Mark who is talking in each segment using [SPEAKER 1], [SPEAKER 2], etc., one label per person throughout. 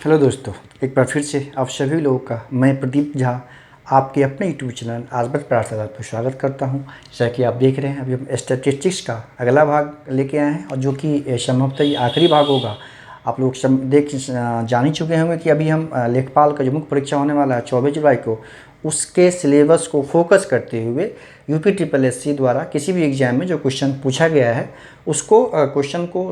[SPEAKER 1] Hello दोस्तों, एक बार फिर से आप सभी लोगों का मैं प्रदीप झा आपके अपने यूट्यूब चैनल आज़मत पाठशाला पर स्वागत करता हूं। जैसा कि आप देख रहे हैं, अभी हम स्टैटिस्टिक्स का अगला भाग लेके आए हैं और जो कि संभवतः ये आखिरी भाग होगा। आप लोग जान ही चुके होंगे कि अभी हम लेखपाल का जो मुख्य परीक्षा होने वाला है 24 जुलाई को, उसके सिलेबस को फोकस करते हुए यूपी ट्रिपल एस सी द्वारा किसी भी एग्जाम में जो क्वेश्चन पूछा गया है उसको क्वेश्चन को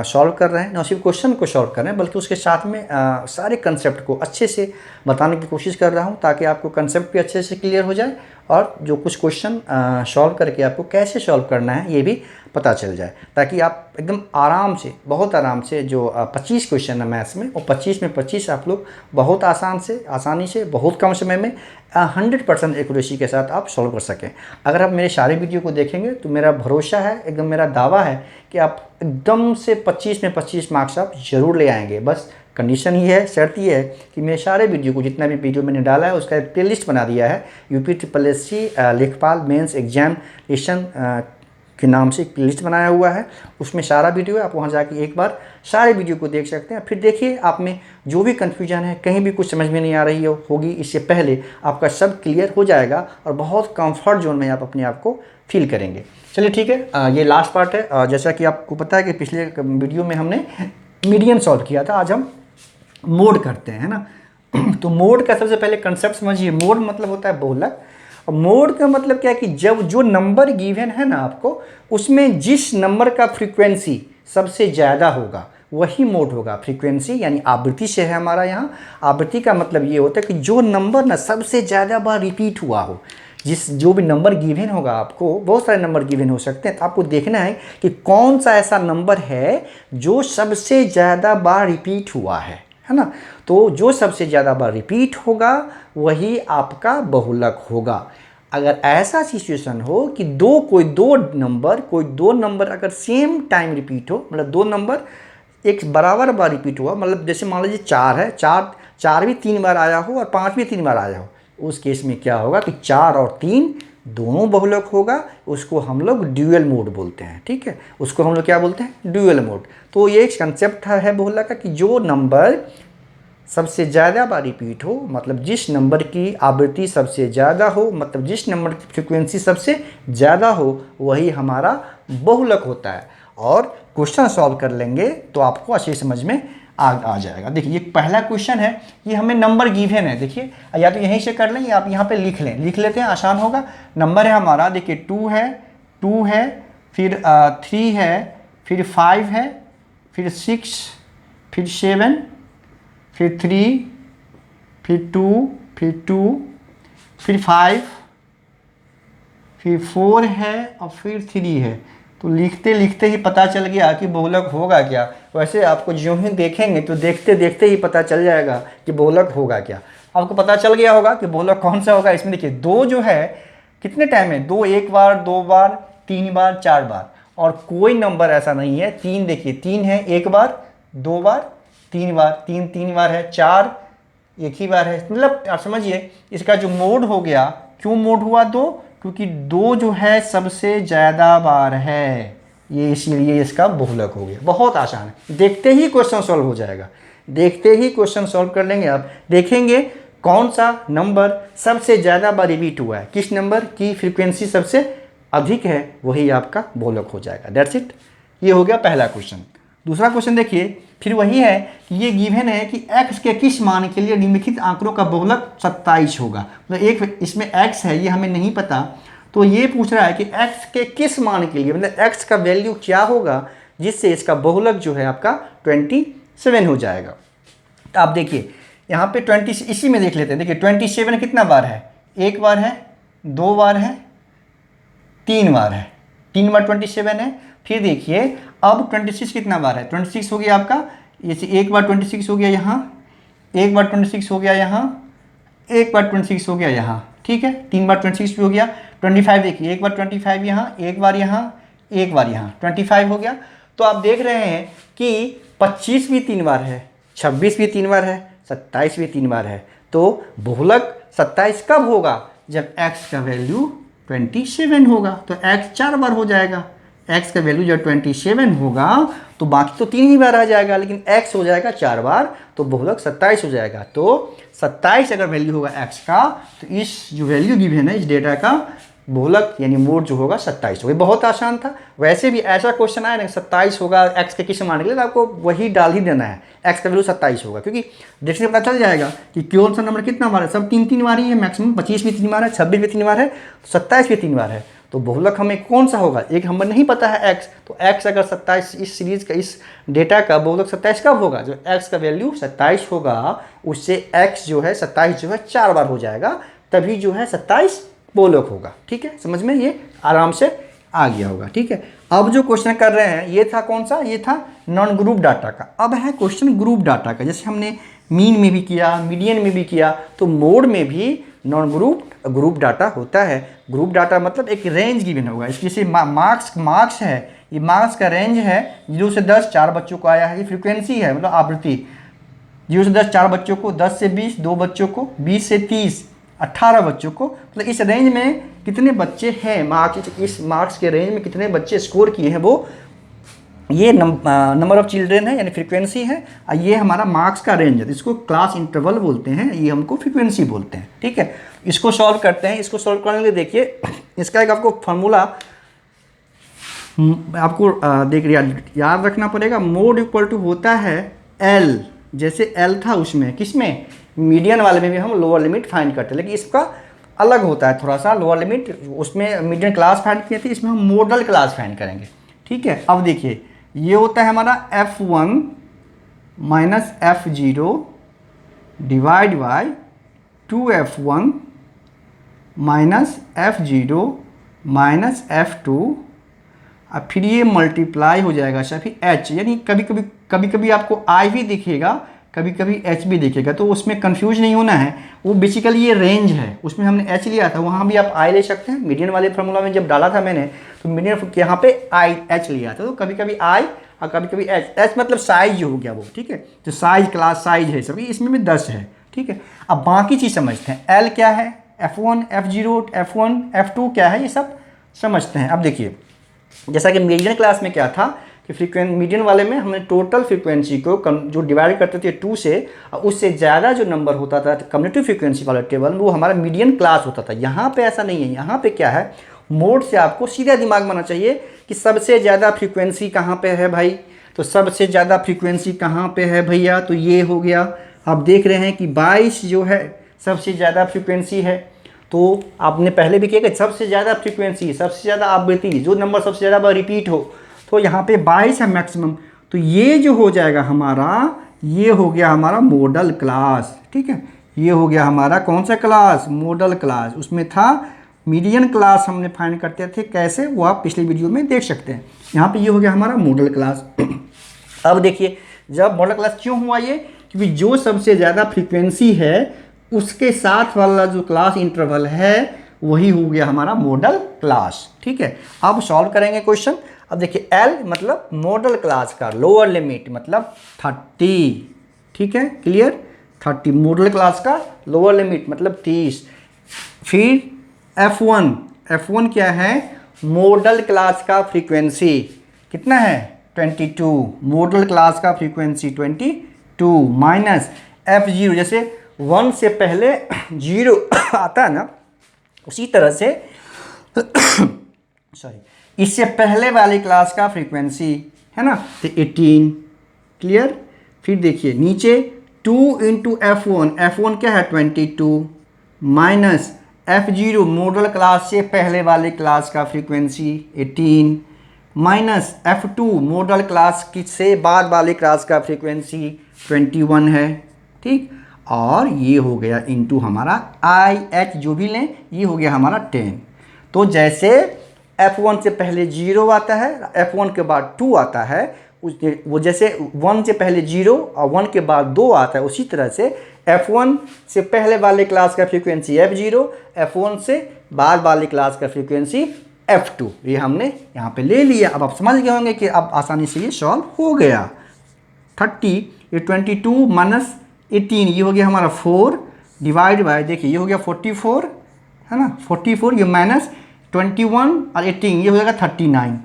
[SPEAKER 1] सॉल्व कर रहे हैं। न सिर्फ क्वेश्चन को सॉल्व कर रहे हैं बल्कि उसके साथ में सारे कंसेप्ट को अच्छे से बताने की कोशिश कर रहा हूं, ताकि आपको कंसेप्ट भी अच्छे से क्लियर हो जाए और जो कुछ क्वेश्चन सॉल्व करके आपको कैसे सॉल्व करना है ये भी पता चल जाए, ताकि आप एकदम आराम से, बहुत आराम से जो 25 क्वेश्चन है मैथ्स में, वो 25 में 25 आप लोग बहुत आसानी से बहुत कम समय में 100% एक्यूरेसी के साथ आप सॉल्व कर सकें। अगर आप मेरे सारे वीडियो को देखेंगे तो मेरा भरोसा है, एकदम मेरा दावा है कि आप एकदम से 25 में 25 मार्क्स आप ज़रूर ले आएंगे। बस कंडीशन ही है, शर्त ये है कि मेरे सारे वीडियो को, जितना भी वीडियो मैंने डाला है उसका एक प्लेलिस्ट बना दिया है। यूपी ट्रिपल एस सी लेखपाल मेंस एग्जामिनेशन के नाम से एक लिस्ट बनाया हुआ है, उसमें सारा वीडियो है। आप वहां जाके एक बार सारे वीडियो को देख सकते हैं। फिर देखिए, आप में जो भी कन्फ्यूजन है, कहीं भी कुछ समझ में नहीं आ रही होगी, इससे पहले आपका सब क्लियर हो जाएगा और बहुत कंफर्ट जोन में आप अपने आप को फील करेंगे। चलिए ठीक है, ये लास्ट पार्ट है। जैसा कि आपको पता है कि पिछले वीडियो में हमने मीडियन सॉल्व किया था, आज हम मोड करते हैं, है ना। तो मोड का सबसे पहले कंसेप्ट समझिए। मोड मतलब होता है बहुलक। मोड का मतलब क्या है कि जब जो नंबर गिवन है ना आपको, उसमें जिस नंबर का फ्रीक्वेंसी सबसे ज़्यादा होगा वही मोड होगा। फ्रीक्वेंसी यानी आवृत्ति से है हमारा यहाँ। आवृत्ति का मतलब ये होता है कि जो नंबर ना सबसे ज़्यादा बार रिपीट हुआ हो, जो भी नंबर गिवन होगा आपको, बहुत सारे नंबर गिवन हो सकते हैं, तो आपको देखना है कि कौन सा ऐसा नंबर है जो सबसे ज़्यादा बार रिपीट हुआ है ना। तो जो सबसे ज़्यादा बार रिपीट होगा वही आपका बहुलक होगा। अगर ऐसा सिचुएशन हो कि कोई दो नंबर अगर सेम टाइम रिपीट हो, मतलब दो नंबर एक बराबर बार रिपीट हुआ, मतलब जैसे मान लीजिए 4 है, चार भी 3 बार आया हो और 5 भी 3 बार आया हो, उस केस में क्या होगा कि 4 और 3 दोनों बहुलक होगा। उसको हम लोग ड्यूअल मोड बोलते हैं, ठीक है। उसको हम लोग क्या बोलते हैं? Dual mode. तो ये एक कंसेप्ट है बहुलक का कि जो नंबर सबसे ज़्यादा बार रिपीट हो, मतलब जिस नंबर की आवृत्ति सबसे ज़्यादा हो, मतलब जिस नंबर की फ्रीक्वेंसी सबसे ज़्यादा हो, वही हमारा बहुलक होता है। और क्वेश्चन सॉल्व कर लेंगे तो आपको अच्छी समझ में आ जाएगा। देखिए, ये पहला क्वेश्चन है, ये हमें नंबर गिवन है। देखिए, या तो यहीं से कर लें या आप यहाँ पे लिख लेते हैं, आसान होगा। नंबर है हमारा, देखिए 2 है, फिर 3 है, फिर 5 है, फिर 6, फिर 7, फिर 3, फिर 2, फिर 5, फिर 4 है और फिर 3 है। तो लिखते लिखते ही पता चल गया कि बहुलक होगा क्या। वैसे आपको जो ही देखेंगे तो देखते देखते ही पता चल जाएगा कि बहुलक होगा क्या। आपको पता चल गया होगा कि बहुलक कौन सा होगा। इसमें देखिए, दो जो है कितने टाइम है? दो एक बार, दो बार, 3 बार, 4 बार, और कोई नंबर ऐसा नहीं है। 3 देखिए, 3 है एक बार, 2 बार, 3 बार, 3 बार है, 4 एक ही बार है। मतलब आप समझिए, इसका जो मोड हो गया, क्यों मोड हुआ 2? क्योंकि 2 जो है सबसे ज़्यादा बार है, ये इसीलिए इसका बहुलक हो गया। बहुत आसान है, देखते ही क्वेश्चन सॉल्व हो जाएगा। देखते ही क्वेश्चन सॉल्व कर लेंगे। आप देखेंगे कौन सा नंबर सबसे ज़्यादा बार रिपीट हुआ है, किस नंबर की फ्रीक्वेंसी सबसे अधिक है, वही आपका बहुलक हो जाएगा। That's it. ये हो गया पहला क्वेश्चन। दूसरा क्वेश्चन देखिए, फिर वही है कि ये गिवन है कि x के किस मान के लिए निम्नलिखित आंकड़ों का बहुलक 27 होगा। मतलब एक इसमें x है, ये हमें नहीं पता, तो ये पूछ रहा है कि x के किस मान के लिए, मतलब x का वैल्यू क्या होगा जिससे इसका बहुलक जो है आपका 27 हो जाएगा। तो आप देखिए यहाँ पे 20, इसी में देख लेते हैं। देखिए 27 कितना बार है? एक बार है, 2 बार है, 3 बार है। 3 बार 27 है। फिर देखिए अब 26 कितना बार है? 26 हो गया आपका, जैसे एक बार 26 हो गया यहाँ, एक बार 26 हो गया यहाँ, एक बार 26 हो गया यहाँ, ठीक है। 3 बार 26 भी हो गया। 25 देखिए, एक बार 25 यहाँ, एक बार यहाँ, एक बार यहाँ, 25 हो गया। तो आप देख रहे हैं कि 25 भी 3 बार है, 26 भी 3 बार है, 27 भी 3 बार है। तो बहुलक 27 कब होगा? जब x का वैल्यू 27 होगा। तो x 4 बार हो जाएगा, x का वैल्यू जब 27 होगा तो बाकी तो 3 ही बार आ जाएगा, लेकिन x हो जाएगा 4 बार, तो बहुलक 27 हो जाएगा। तो 27 अगर वैल्यू होगा x का, तो इस जो वैल्यू गिवन है इस डेटा का बहुलक यानी मोड जो होगा 27 होगा। बहुत आसान था। वैसे भी ऐसा क्वेश्चन आया ना 27 होगा x के किस मान के लिए, तो आपको वही डाल ही देना है, x का वैल्यू 27 होगा, क्योंकि देखने से पता चल जाएगा कि कौन सा नंबर कितना बार है। सब 3 बार ही है मैक्सिमम, 25 भी 3 बार है, 26 भी 3 बार है, 27 भी 3 बार है। तो बहुलक हमें कौन सा होगा, एक हमें नहीं पता है x, तो x अगर 27 इस सीरीज का इस डेटा का बहुलक 27 कब होगा, जो x का वैल्यू 27 होगा उससे x जो है 27 जो है 4 बार हो जाएगा, तभी जो है 27 बहुलक होगा। ठीक है, समझ में ये आराम से आ गया होगा। ठीक है, अब जो क्वेश्चन कर रहे हैं ये था कौन सा, ये था नॉन ग्रुप डाटा का। अब है क्वेश्चन ग्रुप डाटा का। जैसे हमने मीन में भी किया, मीडियन में भी किया, तो मोड में भी नॉन ग्रुप डाटा होता है। ग्रुप डाटा मतलब एक रेंज गिवन होगा। इसकी जैसे मार्क्स है, ये मार्क्स का रेंज है 0 से 10, 4 बच्चों को आया है। ये फ्रीक्वेंसी है मतलब आवृत्ति, 0 से 10 4 बच्चों को, 10 से 20 2 बच्चों को, 20 से 30 18 बच्चों को। मतलब इस रेंज में कितने बच्चे हैं, इस मार्क्स के रेंज में कितने बच्चे स्कोर किए हैं, वो ये नंबर ऑफ चिल्ड्रेन है यानी फ्रीक्वेंसी है। और ये हमारा मार्क्स का रेंज है, इसको क्लास इंटरवल बोलते हैं, ये हमको फ्रीक्वेंसी बोलते हैं। ठीक है, इसको सॉल्व करते हैं। इसको सॉल्व करने के लिए देखिए इसका एक आपको फार्मूला आपको याद रखना पड़ेगा। मोड इक्वल टू होता है L, जैसे L था उसमें, किसमें, मीडियन वाले में भी हम लोअर लिमिट फाइंड करते हैं, लेकिन इसका अलग होता है थोड़ा सा। लोअर लिमिट उसमें मीडियन क्लास फाइंड किए थे, इसमें हम मॉडल क्लास फाइंड करेंगे। ठीक है, अब देखिए ये होता है हमारा F1 minus F0 divide by 2F1 minus F0 minus F2, अब फिर ये मल्टीप्लाई हो जाएगा सभी H, यानी कभी कभी आपको I भी दिखेगा, कभी कभी H भी दिखेगा, तो उसमें कंफ्यूज नहीं होना है। वो बेसिकली ये रेंज है, उसमें हमने H लिया था, वहाँ भी आप I ले सकते हैं। मीडियन वाले फार्मूला में जब डाला था मैंने, तो मीडियन यहाँ पे H लिया था, तो कभी कभी I और कभी कभी H मतलब साइज हो गया वो। ठीक है, तो साइज क्लास साइज है सभी, इसमें भी 10 है। ठीक है, अब बाकी चीज़ समझते हैं। L क्या है, F1 F0 F1 F2 क्या है, ये सब समझते हैं। अब देखिए जैसा कि मीडियन क्लास में क्या था कि मीडियन वाले में हमने टोटल फ्रीक्वेंसी को जो डिवाइड करते थे 2 से, और उससे ज़्यादा जो नंबर होता था कम्युनिटिव फ्रीक्वेंसी वाला टेबल, वो हमारा मीडियन क्लास होता था। यहाँ पे ऐसा नहीं है, यहाँ पे क्या है, मोड से आपको सीधा दिमाग में आना चाहिए कि सबसे ज़्यादा फ्रीक्वेंसी कहाँ पे है भाई, तो सबसे ज़्यादा फ्रीक्वेंसी कहाँ पे है भैया, तो ये हो गया। आप देख रहे हैं कि 22 जो है सबसे ज़्यादा फ्रीक्वेंसी है। तो आपने पहले भी किया कि सबसे ज़्यादा फ्रीक्वेंसी, सबसे ज़्यादा आवृत्ति, जो नंबर सबसे ज़्यादा बार रिपीट हो, तो यहाँ पे 22 है मैक्सिमम। तो ये जो हो जाएगा हमारा, ये हो गया हमारा मॉडल क्लास। ठीक है, ये हो गया हमारा कौन सा क्लास, मॉडल क्लास। उसमें था मीडियन क्लास हमने फाइंड करते थे, कैसे, वो आप पिछले वीडियो में देख सकते हैं। यहाँ पे ये हो गया हमारा मॉडल क्लास। अब देखिए जब मॉडल क्लास क्यों हुआ ये, क्योंकि जो सबसे ज़्यादा फ्रीक्वेंसी है उसके साथ वाला जो क्लास इंटरवल है वही हो गया हमारा मॉडल क्लास। ठीक है, अब सॉल्व करेंगे क्वेश्चन। अब देखिए L मतलब मॉडल क्लास का लोअर लिमिट मतलब 30। ठीक है, क्लियर, 30 मॉडल क्लास का लोअर लिमिट मतलब 30। फिर F1 क्या है, मॉडल क्लास का फ्रीक्वेंसी कितना है 22, मॉडल क्लास का फ्रीक्वेंसी 22 माइनस F0, जैसे 1 से पहले 0 आता है ना, उसी तरह से सॉरी इससे पहले वाली क्लास का फ्रीक्वेंसी है ना, तो 18। क्लियर, फिर देखिए नीचे 2 इंटू F1 क्या है 22 माइनस F0 मॉडल क्लास से पहले वाले क्लास का frequency 18 minus F2 model class की से बाद वाले क्लास का फ्रीक्वेंसी 21 है। ठीक, और ये हो गया इंटू हमारा IH जो भी लें, ये हो गया हमारा 10। तो जैसे F1 से पहले 0 आता है, F1 के बाद 2 आता है, वो जैसे 1 से पहले 0 और 1 के बाद 2 आता है, उसी तरह से F1 से पहले वाले क्लास का फ्रीक्वेंसी F0, F1 से बाद वाले क्लास का फ्रीक्वेंसी F2। ये हमने यहाँ पे ले लिया। अब आप समझ गए होंगे कि अब आसानी से ये सॉल्व हो गया। 30 ये 22 माइनस 18 ये हो गया हमारा 4 डिवाइड बाय, देखिए ये हो गया 44 है ना, 44 ये माइनस 21 और 18 ये हो जाएगा 39।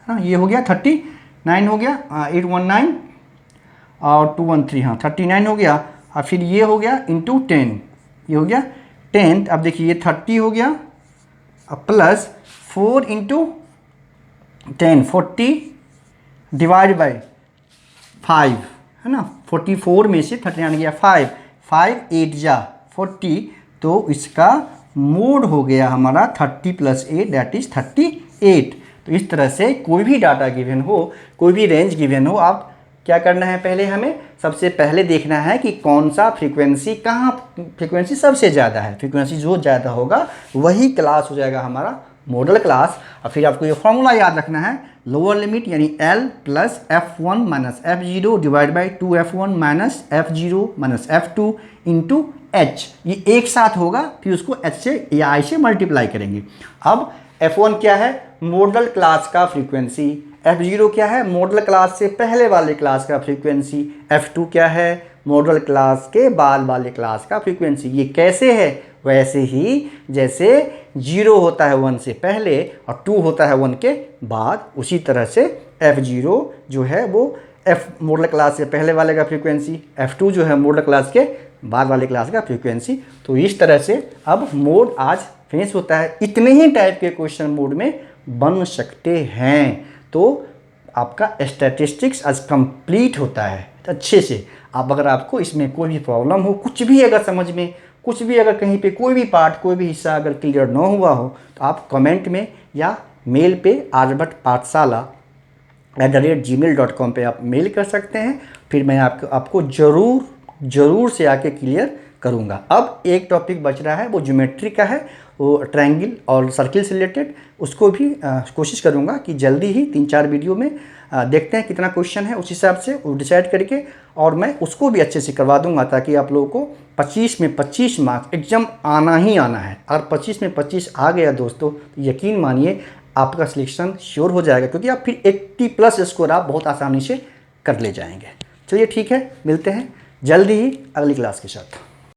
[SPEAKER 1] हाँ ये हो गया 39 हो गया, 819 और 213, हाँ 39 हो गया। और फिर ये हो गया इंटू 10, ये हो गया 10। अब देखिए ये 30 हो गया प्लस 4 इंटू 10, 40 डिवाइड बाई 5 है ना। 44 में से 39 गया 5, 5 8 जा 40, तो इसका मोड हो गया हमारा 30 + 8 दैट इज 38। तो इस तरह से कोई भी डाटा गिवन हो, कोई भी रेंज गिवन हो, आप क्या करना है, पहले हमें सबसे पहले देखना है कि कौन सा फ्रीक्वेंसी, कहाँ फ्रीक्वेंसी सबसे ज़्यादा है। फ्रीक्वेंसी जो ज़्यादा होगा वही क्लास हो जाएगा हमारा मॉडल क्लास। और फिर आपको ये फॉर्मूला याद रखना है, लोअर लिमिट यानी L + F1 - F0 divide by 2F1 - F0 - F2 into H। ये एक साथ होगा, फिर उसको H से या I से मल्टीप्लाई करेंगे। अब F1 क्या है, मॉडल क्लास का फ्रीक्वेंसी। F0 क्या है, मॉडल क्लास से पहले वाले क्लास का फ्रीक्वेंसी। F2 क्या है, मॉडल क्लास के बाद वाले क्लास का फ्रीक्वेंसी। ये कैसे है, वैसे ही जैसे 0 होता है 1 से पहले और 2 होता है 1 के बाद, उसी तरह से F0 जो है वो F मॉडल क्लास से पहले वाले का फ्रीक्वेंसी, F2 जो है मॉडल क्लास के बाद वाले क्लास का फ्रीक्वेंसी। तो इस तरह से अब मोड आज फिनिश होता है। इतने ही टाइप के क्वेश्चन मोड में बन सकते हैं। तो आपका स्टैटिस्टिक्स आज कंप्लीट होता है अच्छे से। अब अगर आपको इसमें कोई भी प्रॉब्लम हो, कुछ भी अगर समझ में, कुछ भी अगर कहीं पे कोई भी पार्ट, कोई भी हिस्सा अगर क्लियर ना हुआ हो, तो आप कमेंट में या मेल पे aryabhatpathshala@gmail.com पे आप मेल कर सकते हैं। फिर मैं आपको ज़रूर से आके क्लियर करूँगा। अब एक टॉपिक बच रहा है, वो ज्योमेट्री का है, वो ट्रायंगल और सर्किल से रिलेटेड। उसको भी कोशिश करूँगा कि जल्दी ही 3-4 वीडियो में देखते हैं कितना क्वेश्चन है, उस हिसाब से वो डिसाइड करके, और मैं उसको भी अच्छे से करवा दूंगा, ताकि आप लोगों को 25 में 25 मार्क्स एकदम आना ही आना है। और 25 में 25 आ गया दोस्तों, तो यकीन मानिए आपका सिलेक्शन श्योर हो जाएगा, क्योंकि आप फिर 80+ स्कोर आप बहुत आसानी से कर ले जाएंगे। चलिए ठीक है, मिलते हैं जल्दी ही अगली क्लास के साथ।